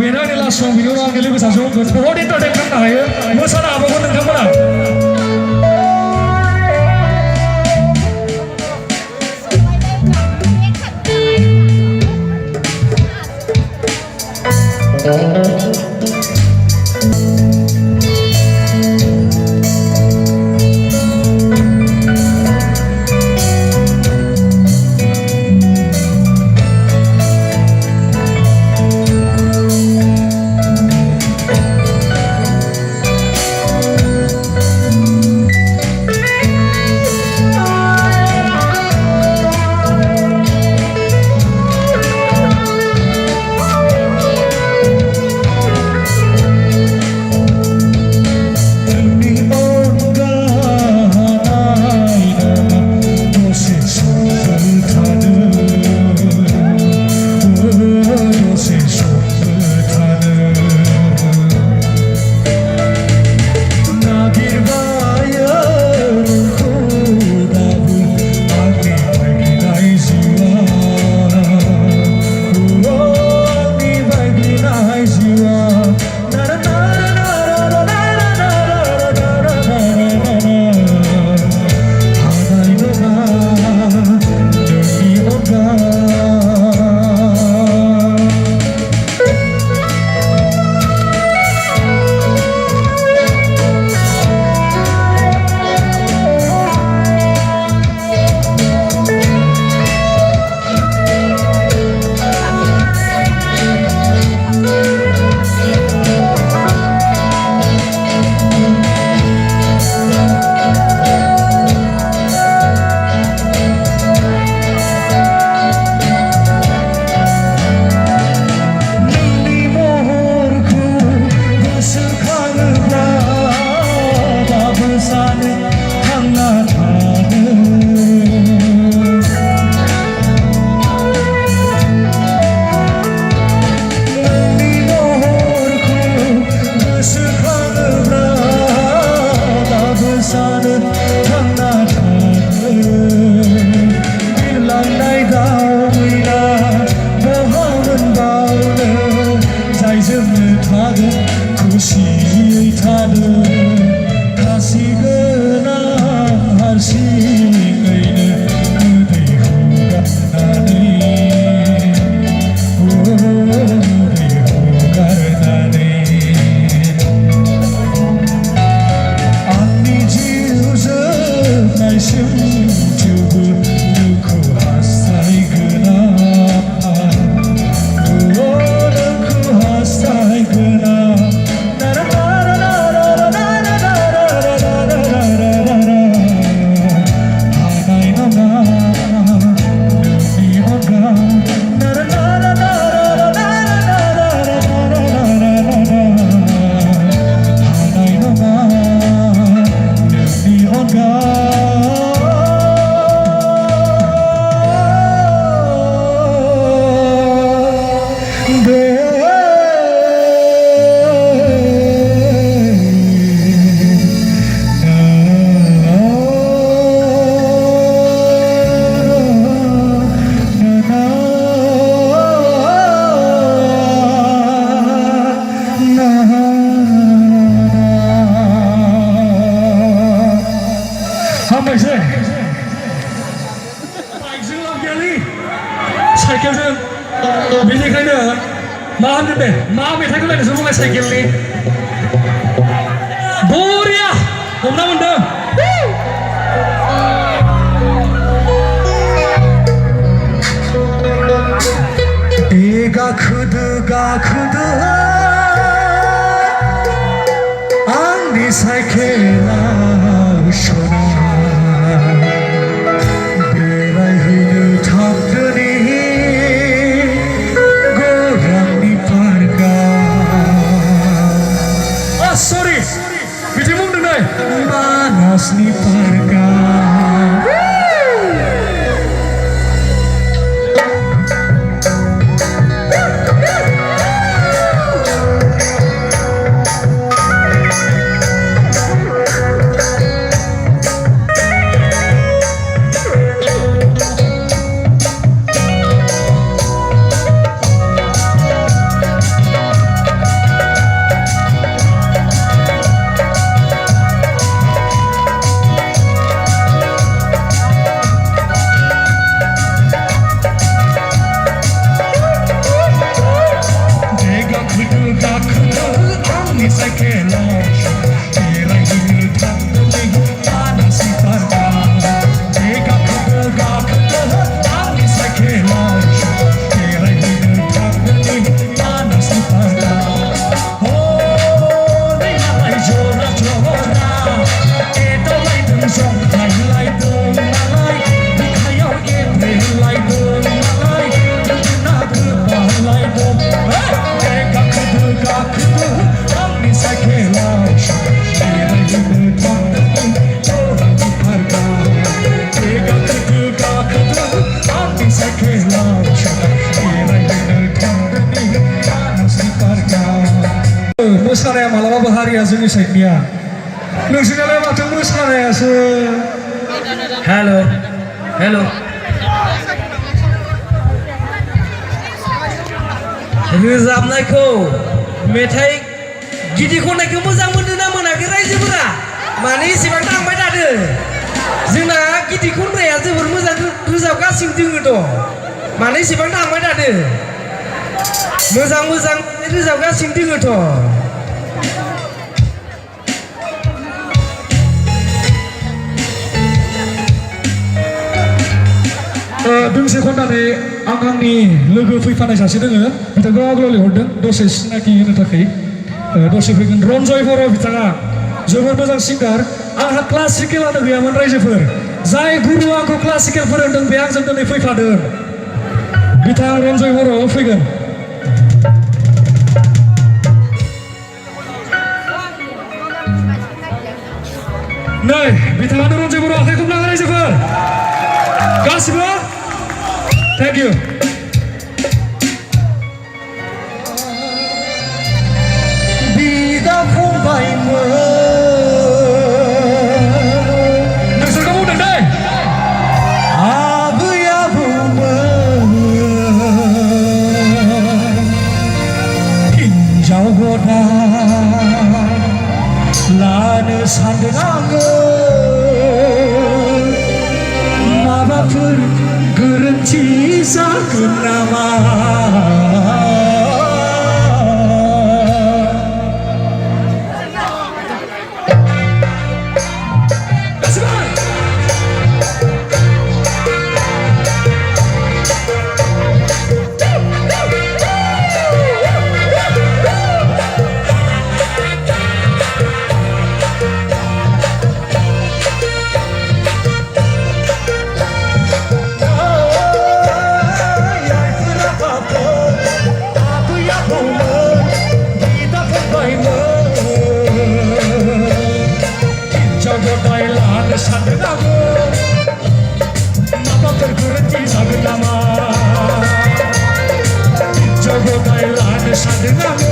बेनो आंनि लास्ट सं बिनि उनाव आंनि लोगो सासेखौ बहुत इन्टारटेन खालामनो हायो मोसानो हाबावगोन नोंथांमोना मोसानाया मालाबाबो हारिया जोंनि साइडनिया नोंसोरनालाय माथो मोसानायासो हेल' हेल' रोजाबनायखौ मेथाइ गिदिर खननायखौ मोजां मोनदों ना मोनाखै रायजोफोरा माने एसेबां थांबाय थादों जोंना गिदिर खनग्राया जोबोर मोजां रोजाबगासिनो दोङोथ' माने एसेबां थांबाय थादों मोजां मोजां रोजाबगासिनो दोङोथ' दोंसे खननानै आं आंनि लोगो फैफानाय सासे दोङो बिथांखौ आगोलाव लिंहरदों दसे सिनाखि होनो थाखाय दसे फैगोन रन्जय बर' बिथाङा जोबोर मोजां सिंगार आंहा क्लासिकेलानो गैयामोन रायजोफोर जाय गुरु आंखौ क्लासिकेल फोरोंदों बे आंजों दिनै फैफादों बिथां रन्जय बर' फैगोन नै बिथाङानो रन्जय बर' आखाइ खबनाङा रायजोफोर गासिबो थेंक इउ बिदा फंबायमोन नोंसोरखौ बुंदों दै आबै आबौमोन हिन्जाव गोदान लानो सानदों आङो माबाफोर गोरोन्थि जागोन नामा सानदों आङो माबाफोर गोरोन्थि जागोन नामा हिन्जाव गोदान लानो सानदों आङो